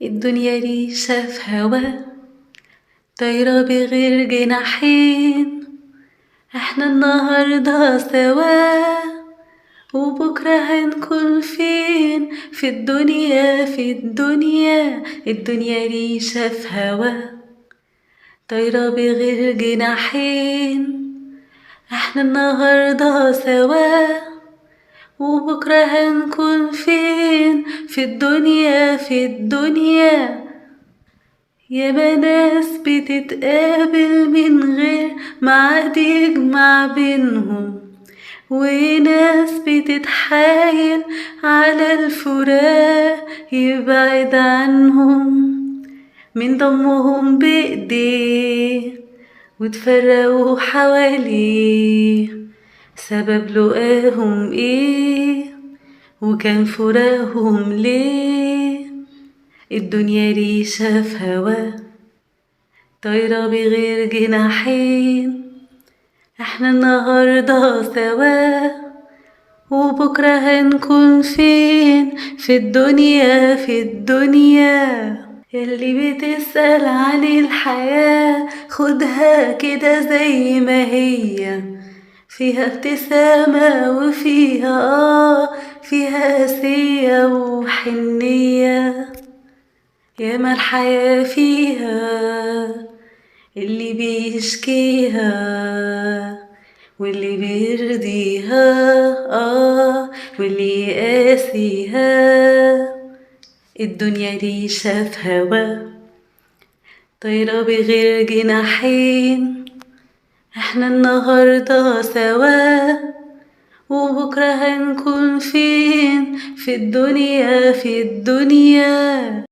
الدنيا ريشة في هوا، طايرة بغير جناحين. احنا النهاردة سوا، وبكرة هنكون فين؟ في الدنيا في الدنيا. الدنيا ريشة في هوا، طايرة بغير جناحين. احنا النهاردة سوا، وبكرة هنكون فين؟ في الدنيا في الدنيا. ياما ناس بتتقابل من غير ميعاد يجمع بينهم، وناس بتتحايل على الفراق يبعد عنهم. من ضمهم بإيديه وتفرقوا حواليه، سبب لقاهم ايه؟ وكان فراقهم ليه؟ الدنيا ريشة في هوا، طايرة بغير جناحين. احنا النهاردة سوا، وبكرة هنكون فين؟ في الدنيا في الدنيا. ياللي بتسأل عن الحياة، خدها كده زي ما هي، فيها ابتسامة وفيها فيها قاسية وحنية. ياما الحياة فيها اللي بيشكيها واللي بيرضيها واللي يقاسيها. الدنيا ريشة في هوا، طايرة بغير جناحين. احنا النهاردة سوا، وبكرة هنكون فين؟ في الدنيا في الدنيا.